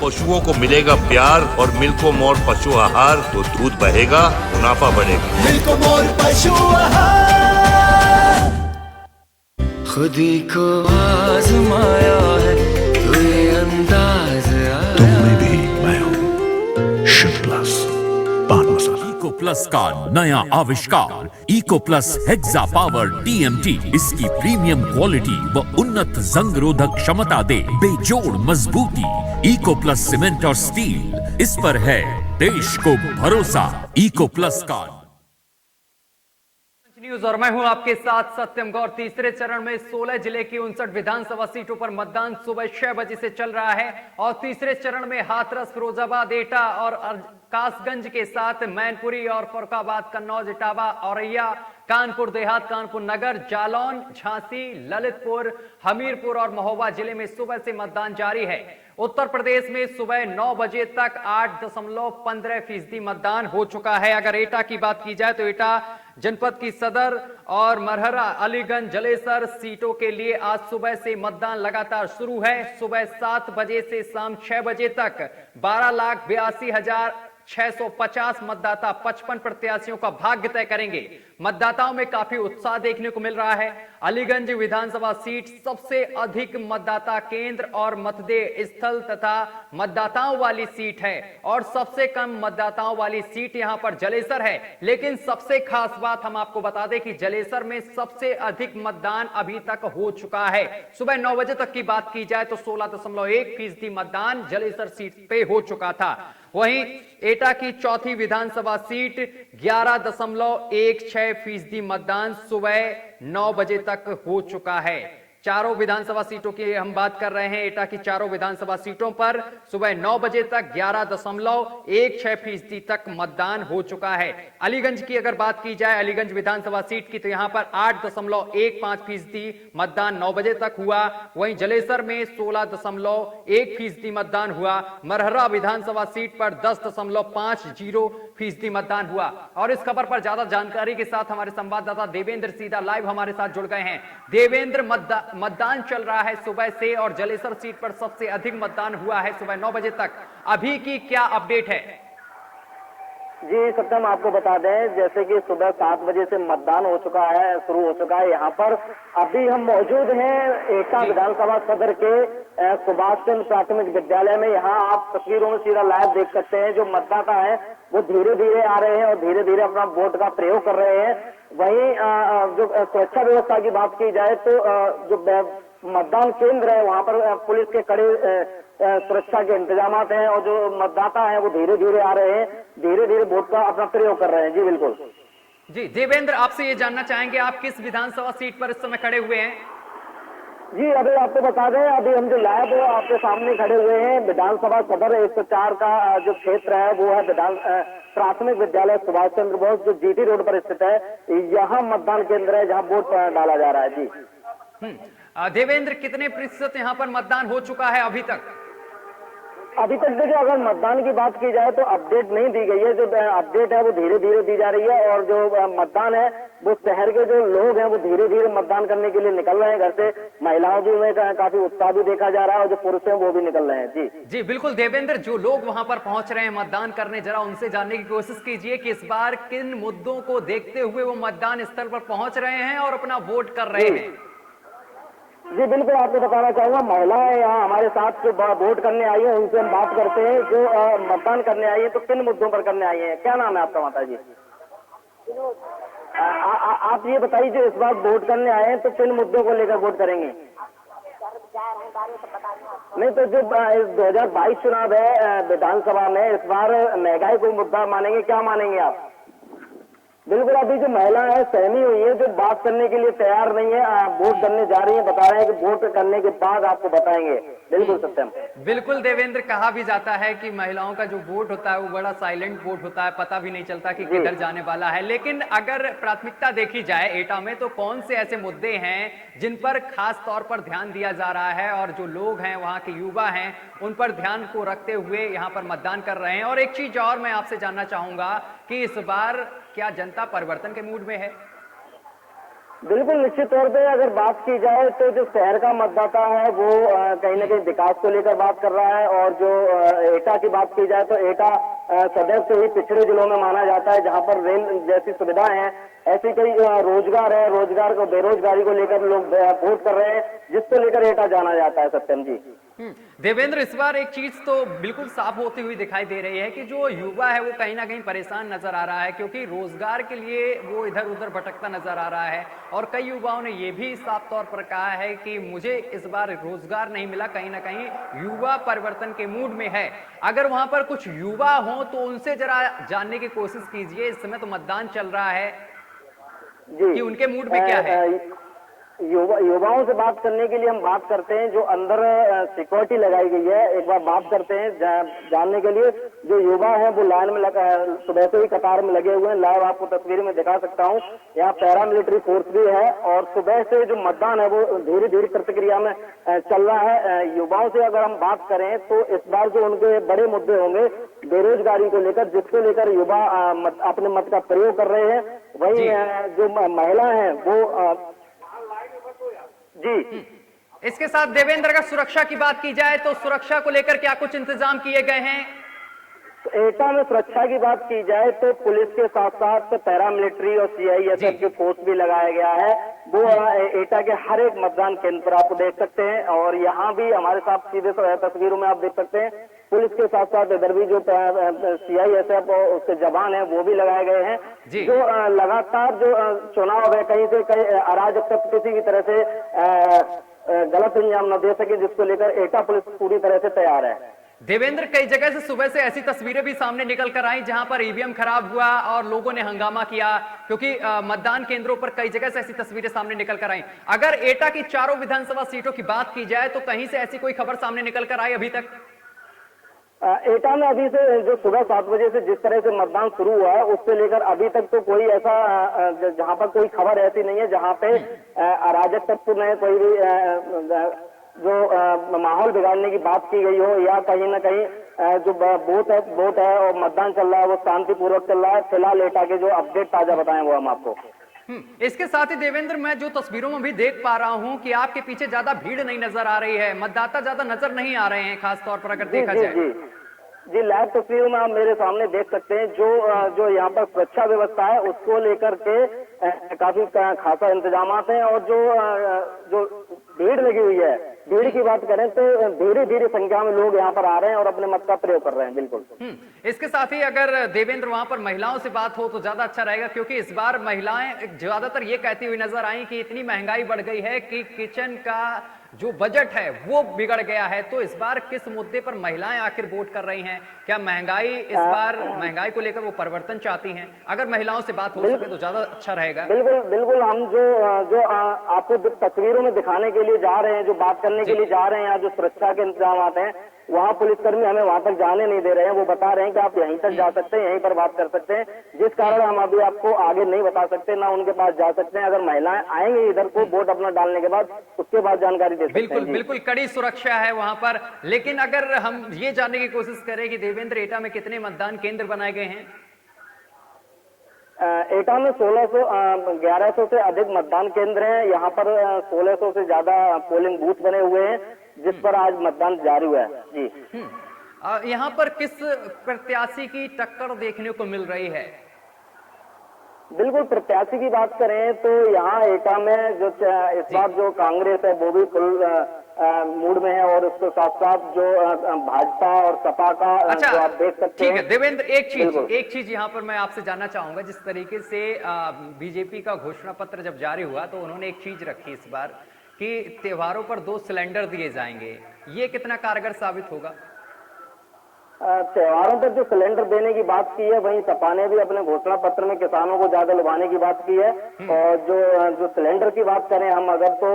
पशुओं को मिलेगा प्यार और मिल्को मोर पशु आहार तो दूध बहेगा, मुनाफा बढ़ेगा। मिल्को मोर पशु आहार। खुद ही को आजमाया है तो ये अंदाज आया। तुम में भी मैं हूँ शिव प्लस पान मसाला। इको प्लस का नया आविष्कार eco plus hexa power TMT. इसकी प्रीमियम क्वालिटी व उन्नत जंग रोधक क्षमता दे बेजोड़ मजबूती। इको प्लस सीमेंट और स्टील, इस पर है देश को भरोसा। इको प्लस का न्यूज और मैं हूं आपके साथ सत्यम गौर। तीसरे चरण में 16 जिले की 59 विधानसभा सीटों पर मतदान सुबह 6 बजे से चल रहा है और तीसरे चरण में हाथरस, फिरोजाबाद, एटा और कासगंज के साथ मैनपुरी और फरुखाबाद, कन्नौज, इटावा, औरैया, कानपुर देहात, कानपुर नगर, जालौन, झांसी, ललितपुर, हमीरपुर और महोबा जिले में सुबह से मतदान जारी है। उत्तर प्रदेश में सुबह 9 बजे तक 8.15% मतदान हो चुका है। अगर एटा की बात की जाए तो एटा जनपद की सदर और मरहरा, अलीगंज, जलेसर सीटों के लिए आज सुबह से मतदान लगातार शुरू है। सुबह 7 बजे से शाम 6 बजे तक 12,82,650 मतदाता 55 प्रत्याशियों का भाग्य तय करेंगे। मतदाताओं में काफी उत्साह देखने को मिल रहा है। अलीगंज विधानसभा सीट सबसे अधिक मतदाता केंद्र और मतदेय स्थल तथा मतदाताओं वाली सीट है और सबसे कम मतदाताओं वाली सीट यहां पर जलेसर है। लेकिन सबसे खास बात हम आपको बता दें कि जलेसर में सबसे अधिक मतदान अभी तक हो चुका है। सुबह 9 बजे तक की बात की जाए तो 16.1% मतदान जलेसर सीट पे हो चुका था। वहीं एटा की चौथी विधानसभा सीट 11.16% मतदान सुबह 9 बजे तक हो चुका है। चारों विधानसभा सीटों की हम बात कर रहे हैं। एटा की चारों विधानसभा सीटों पर सुबह 9 बजे तक 11.16% तक मतदान हो चुका है। अलीगंज की अगर बात की जाए, अलीगंज विधानसभा सीट की, तो यहां पर 8.15% मतदान 9 बजे तक हुआ। वहीं जलेसर में 16.1% मतदान हुआ। मरहरा विधानसभा सीट पर 10.50% मतदान हुआ। और इस खबर पर ज्यादा जानकारी के साथ हमारे संवाददाता देवेंद्र सीधा लाइव हमारे साथ जुड़ गए हैं। देवेंद्र, मतदान चल रहा है सुबह से और जलेसर सीट पर सबसे अधिक मतदान हुआ है सुबह 9 बजे तक। अभी की क्या अपडेट है? जी सत्यम, आपको बता दें जैसे कि सुबह 7 बजे से मतदान हो चुका है, शुरू हो चुका है। यहाँ पर अभी हम मौजूद हैं एटा विधानसभा सदर के सुभाष चंद्र प्राथमिक विद्यालय में। यहाँ आप तस्वीरों में सीधा लाइव देख सकते हैं जो मतदाता है वो धीरे धीरे आ रहे हैं और धीरे धीरे अपना वोट का प्रयोग कर रहे हैं। वहीं जो सुरक्षा व्यवस्था की बात की जाए तो जो मतदान केंद्र है वहां पर पुलिस के कड़े सुरक्षा के इंतजाम हैं और जो मतदाता हैं वो धीरे धीरे आ रहे हैं, धीरे धीरे वोट का अपना प्रयोग कर रहे हैं। जी बिल्कुल। जी देवेंद्र, आपसे ये जानना चाहेंगे आप किस विधानसभा सीट पर इस समय खड़े हुए हैं? जी अभी आपको बता दें, अभी हम जो लाइव आपके सामने खड़े हुए हैं विधानसभा सदर 104 का जो क्षेत्र है वो है प्राथमिक विद्यालय सुभाष चंद्र बोस जो जीटी रोड पर स्थित है। यहाँ मतदान केंद्र है जहाँ वोट डाला जा रहा है। जी देवेंद्र, कितने प्रतिशत यहाँ पर मतदान हो चुका है अभी तक? अभी तक देखिए, अगर मतदान की बात की जाए तो अपडेट नहीं दी गई है। जो अपडेट है वो धीरे धीरे दी जा रही है और जो मतदान है वो शहर के जो लोग हैं वो धीरे धीरे मतदान करने के लिए निकल रहे हैं घर से। महिलाओं भी में काफी उत्साह भी देखा जा रहा है और जो पुरुष हैं वो भी निकल रहे हैं। जी जी बिल्कुल देवेंद्र, जो लोग वहां पर पहुंच रहे हैं मतदान करने, जरा उनसे जानने की कोशिश कीजिए कि इस बार किन मुद्दों को देखते हुए वो मतदान स्थल पर पहुंच रहे हैं और अपना वोट कर रहे हैं। जी बिल्कुल, आपको बताना चाहूंगा महिलाएं यहाँ हमारे साथ जो वोट करने आई है उनसे हम बात करते हैं। जो मतदान करने आई है तो किन मुद्दों पर करने आई है? क्या नाम है आपका माता जी? आप ये बताइए, जो इस बार वोट करने आए हैं तो किन मुद्दों को लेकर वोट करेंगे? नहीं तो जो 2022 चुनाव है विधानसभा में, इस बार महंगाई को मुद्दा मानेंगे, क्या मानेंगे आप? बिल्कुल, अभी जो महिला है सहमी हुई है, जो बात करने के लिए तैयार नहीं है, वोट करने जा रही है, बता रहे हैं कि वोट करने के बाद आपको बताएंगे। बिल्कुल सत्यम। बिल्कुल देवेंद्र, कहा भी जाता है कि महिलाओं का जो वोट होता है वो बड़ा साइलेंट वोट होता है, पता भी नहीं चलता कि किधर जाने वाला है। लेकिन अगर प्राथमिकता देखी जाए एटा में तो कौन से ऐसे मुद्दे हैं जिन पर खास तौर पर ध्यान दिया जा रहा है और जो लोग हैं वहां के युवा हैं उन पर ध्यान को रखते हुए यहाँ पर मतदान कर रहे हैं? और एक चीज और मैं आपसे जानना चाहूंगा कि इस बार क्या जनता परिवर्तन के मूड में है? बिल्कुल निश्चित तौर पे अगर बात की जाए तो जो शहर का मतदाता है वो कहीं ना कहीं विकास को लेकर बात कर रहा है, और जो एटा की बात की जाए तो एटा सदैव से ही पिछड़े जिलों में माना जाता है, जहां पर रेल जैसी सुविधाएं हैं, ऐसी कई रोजगार है, रोजगार को बेरोजगारी को लेकर लोग वोट कर रहे हैं, जिसको लेकर एटा जाना जाता है। सत्यम जी। देवेंद्र, इस बार एक चीज तो बिल्कुल साफ होती हुई दिखाई दे रही है कि जो युवा है वो कहीं ना कहीं परेशान नजर आ रहा है, क्योंकि रोजगार के लिए वो इधर उधर भटकता नजर आ रहा है, और कई युवाओं ने ये भी साफ तौर पर कहा है कि मुझे इस बार रोजगार नहीं मिला। कहीं ना कहीं युवा परिवर्तन के मूड में है। अगर वहां पर कुछ युवा हो तो उनसे जरा जानने की कोशिश कीजिए, इस समय तो मतदान चल रहा है जी, कि उनके मूड में क्या है। युवाओं से बात करने के लिए हम बात करते हैं, जो अंदर सिक्योरिटी लगाई गई है, एक बार बात करते हैं जानने के लिए। जो युवा है वो लाइन में सुबह से ही कतार में लगे हुए हैं। लाइव आपको तस्वीर में दिखा सकता हूं, यहाँ पैरामिलिट्री फोर्स भी है, और सुबह से जो मतदान है वो धीरे धीरे प्रतिक्रिया में चल रहा है। युवाओं से अगर हम बात करें तो इस बार जो उनके बड़े मुद्दे होंगे बेरोजगारी को लेकर, जिसको लेकर युवा अपने मत का प्रयोग कर रहे हैं। वही जो महिला है वो जी। इसके साथ देवेंद्र, अगर सुरक्षा की बात की जाए तो सुरक्षा को लेकर क्या कुछ इंतजाम किए गए हैं? एटा में सुरक्षा की बात की जाए तो पुलिस के साथ साथ पैरामिलिट्री और सीआईएसएफ की फोर्स भी लगाया गया है। वो एटा के हर एक मतदान केंद्र पर आपको देख सकते हैं, और यहाँ भी हमारे साथ सीधे तस्वीरों में आप देख सकते हैं पुलिस के साथ साथ इधर भी जो सीआईएसएफ और उसके जवान हैं वो भी लगाए गए हैं, जो लगातार जो चुनाव है कहीं से कहीं अराजकता किसी भी तरह से गलत अंजाम न दे सके, जिसको लेकर एटा पुलिस पूरी तरह से तैयार है। देवेंद्र, कई जगह से सुबह से ऐसी तस्वीरें भी सामने निकल कर आई जहां पर ईवीएम खराब हुआ और लोगों ने हंगामा किया, क्योंकि मतदान केंद्रों पर कई जगह से ऐसी तस्वीरें सामने निकल कर आई। अगर एटा की चारों विधानसभा सीटों की बात की जाए तो कहीं से ऐसी कोई खबर सामने निकल कर आई अभी तक? एटा में अभी से जो सुबह 7 बजे से जिस तरह से मतदान शुरू हुआ है उससे लेकर अभी तक तो कोई ऐसा जहां पर कोई खबर ऐसी नहीं है जहां पे अराजक तत्व में कोई भी जो माहौल बिगाड़ने की बात की गई हो, या कहीं ना कहीं जो वोट है और मतदान चल रहा है वो शांतिपूर्वक चल रहा है। फिलहाल एटा के जो अपडेट ताजा बताएं वो हम आपको। इसके साथ ही देवेंद्र, मैं जो तस्वीरों में भी देख पा रहा हूं कि आपके पीछे ज्यादा भीड़ नहीं नजर आ रही है, मतदाता ज्यादा नजर नहीं आ रहे हैं, खासतौर पर अगर देखा जाए। जी, लाइव तस्वीरों में आप मेरे सामने देख सकते हैं जो यहाँ पर सुरक्षा व्यवस्था है उसको लेकर के काफी खासा इंतजाम हैं, और जो भीड़ लगी हुई है, भीड़ की बात करें तो धीरे धीरे संख्या में लोग यहाँ पर आ रहे हैं और अपने मत का प्रयोग कर रहे हैं। बिल्कुल। इसके साथ ही अगर देवेंद्र वहां पर महिलाओं से बात हो तो ज्यादा अच्छा रहेगा, क्योंकि इस बार महिलाएं ज्यादातर ये कहती हुई नजर आई कि इतनी महंगाई बढ़ गई है कि किचन का जो बजट है वो बिगड़ गया है। तो इस बार किस मुद्दे पर महिलाएं आखिर वोट कर रही हैं? क्या इस बार महंगाई को लेकर वो परिवर्तन चाहती हैं? अगर महिलाओं से बात हो सके तो ज्यादा अच्छा रहेगा। बिल्कुल हम जो आपको तस्वीरों में दिखाने के लिए जा रहे हैं, जो बात करने के लिए जा रहे हैं, यहाँ जो सुरक्षा के इंतजाम हैं वहाँ पुलिसकर्मी हमें वहां तक जाने नहीं दे रहे हैं। वो बता रहे हैं कि आप यहीं तक जा सकते हैं, यहीं पर बात कर सकते हैं, जिस कारण हम अभी आपको आगे नहीं बता सकते, ना उनके पास जा सकते हैं। अगर महिलाएं आएंगी इधर को वोट अपना डालने के बाद, उसके बाद जानकारी दे सकते हैं। बिल्कुल कड़ी सुरक्षा है वहां पर। लेकिन अगर हम ये जानने की कोशिश करें कि देवेंद्र, एटा में कितने मतदान केंद्र बनाए गए हैं? एटा में 1100 से अधिक मतदान केंद्र हैं। यहाँ पर 1600 से ज्यादा पोलिंग बूथ बने हुए हैं, जिस पर आज मतदान जारी हुआ है। जी, यहाँ पर किस प्रत्याशी की टक्कर देखने को मिल रही है? बिल्कुल, प्रत्याशी की बात करें तो यहाँ एटा में जो इस बार जो कांग्रेस है वो भी फुल मूड में है, और उसके साथ साथ जो भाजपा और सपा का जो आप देख सकते हैं। ठीक है देवेंद्र, एक चीज यहाँ पर मैं आपसे जानना चाहूंगा। जिस तरीके से बीजेपी का घोषणा पत्र जब जारी हुआ तो उन्होंने एक चीज रखी इस बार कि त्योहारों पर 2 सिलेंडर दिए जाएंगे, ये कितना कारगर साबित होगा? त्योहारों पर जो सिलेंडर देने की बात की है, वहीं सपा ने भी अपने घोषणा पत्र में किसानों को ज्यादा लुभाने की बात की है। और जो सिलेंडर की बात करें हम अगर, तो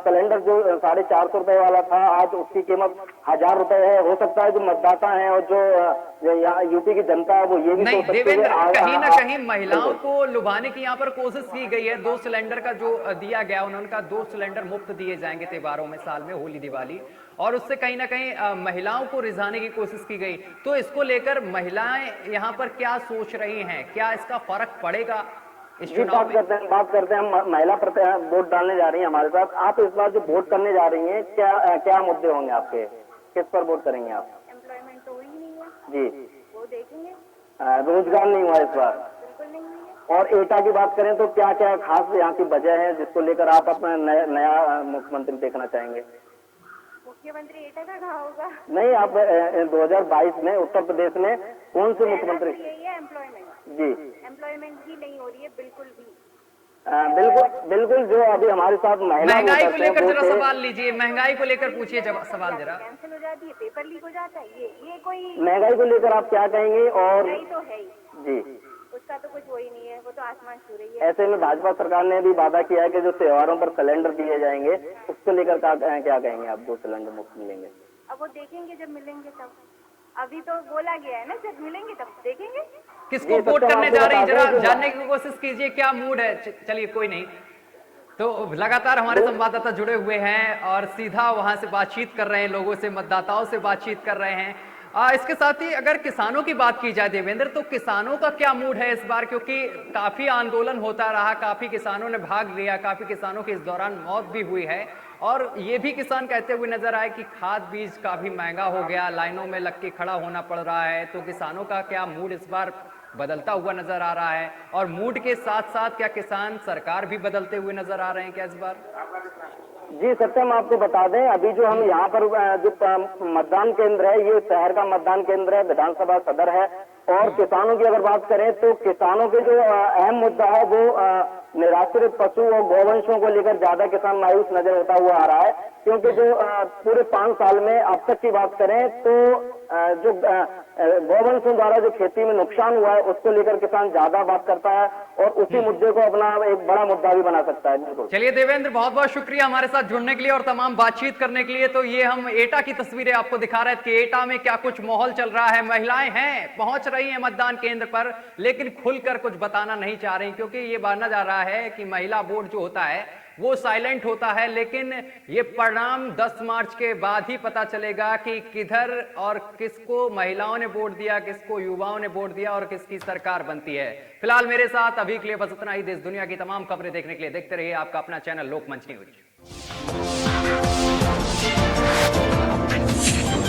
सिलेंडर जो 450 रुपए वाला था आज उसकी कीमत 1000 रुपए है। हो सकता है जो मतदाता है और जो यहाँ यूपी की जनता है वो ये भी सोच सकती है। कहीं ना कहीं महिलाओं को लुभाने की यहाँ पर कोशिश की गई है। 2 सिलेंडर का जो दिया गया, उन्होंने कहा 2 सिलेंडर मुफ्त दिए जाएंगे त्योहारों में, साल में, होली दिवाली, और उससे कहीं ना कहीं महिलाओं को रिझाने की कोशिश की गई। तो इसको लेकर महिलाएं यहाँ पर क्या सोच रही हैं? क्या इसका फर्क पड़ेगा? इस जी, चुनाव में? बात करते हैं हम महिला वोट डालने जा रही हैं हमारे साथ। आप इस बार जो वोट करने जा रही हैं, क्या मुद्दे होंगे आपके, किस पर वोट करेंगे आप? एम्प्लॉयमेंट तो हुई नहीं है जी, वो देखेंगे। रोजगार नहीं हुआ इस बार। बिल्कुल नहीं हुई है। और एटा की बात करें तो क्या क्या खास यहाँ की वजह है जिसको लेकर आप अपना नया मुख्यमंत्री देखना चाहेंगे? मुख्यमंत्री एटा का कहा होगा? नहीं, आप 2022 में उत्तर प्रदेश में कौन से मुख्यमंत्री? यही है एम्प्लॉयमेंट। जी, एम्प्लॉयमेंट ही नहीं हो रही है बिल्कुल भी। बिल्कुल जो अभी हमारे साथ महिला महंगाई को लेकर जरा वो थे। सवाल लीजिए, महंगाई को लेकर पूछिए जब सवाल जरा। कैंसिल हो जाती है, पेपर लीक हो जाता है, ये कोई महंगाई को लेकर आप क्या कहेंगे? और नहीं तो है ही, जी, उसका तो कुछ हो ही नहीं है, वो तो आसमान छू रही है। ऐसे में भाजपा सरकार ने भी वादा किया है कि जो त्योहारों पर सिलेंडर दिए जाएंगे उसको लेकर क्या कहेंगे आप? जो सिलेंडर मुफ्त मिलेंगे, अब वो देखेंगे जब मिलेंगे तब। अभी तो बोला गया है ना, जब मिलेंगे तब देखेंगे। किसको वोट करने जा रही जरा जानने की कोशिश कीजिए, क्या मूड है? चलिए कोई नहीं, तो लगातार हमारे संवाददाता जुड़े हुए हैं और सीधा वहां से बातचीत कर रहे हैं, लोगों से, मतदाताओं से बातचीत कर रहे हैं। इसके साथ ही अगर किसानों की बात की जाए देवेंद्र, तो किसानों का क्या मूड है इस बार? क्योंकि काफी आंदोलन होता रहा, काफी किसानों ने भाग लिया, काफी किसानों की इस दौरान मौत भी हुई है और ये भी किसान कहते हुए नजर आए कि खाद बीज काफी महंगा हो गया, लाइनों में लग के खड़ा होना पड़ रहा है। तो किसानों का क्या मूड इस बार बदलता हुआ नजर आ रहा है? और मूड के साथ साथ क्या किसान सरकार भी बदलते हुए नजर आ रहे हैं क्या इस बार? जी सत्यम, आपको बता दें अभी जो हम यहाँ पर जो मतदान केंद्र है, ये शहर का मतदान केंद्र है, विधानसभा सदर है। और किसानों की अगर बात करें तो किसानों के जो अहम मुद्दा है वो निराश्रित पशु और गौवंशों को लेकर ज्यादा किसान मायूस नजर होता हुआ आ रहा है। क्योंकि जो पूरे 5 साल में अब तक की बात करें तो जो गौवंशों द्वारा जो खेती में नुकसान हुआ है उसको लेकर किसान ज्यादा बात करता है और उसी मुद्दे को अपना एक बड़ा मुद्दा भी बना सकता है। बिल्कुल। चलिए देवेंद्र, बहुत बहुत शुक्रिया हमारे साथ जुड़ने के लिए और तमाम बातचीत करने के लिए। तो ये हम एटा की तस्वीरें आपको दिखा रहे थे कि एटा में क्या कुछ माहौल चल रहा है। महिलाएं हैं, पहुंच रही हैं मतदान केंद्र पर, लेकिन खुलकर कुछ बताना नहीं चाह रही, क्योंकि ये माना जा रहा है कि महिला वोट जो होता है वो साइलेंट होता है। लेकिन ये परिणाम 10 मार्च के बाद ही पता चलेगा कि किधर और किसको महिलाओं ने वोट दिया, किसको युवाओं ने वोट दिया और किसकी सरकार बनती है। फिलहाल मेरे साथ अभी के लिए बस इतना ही। देश दुनिया की तमाम खबरें देखने के लिए देखते रहिए आपका अपना चैनल लोकमंच न्यूज।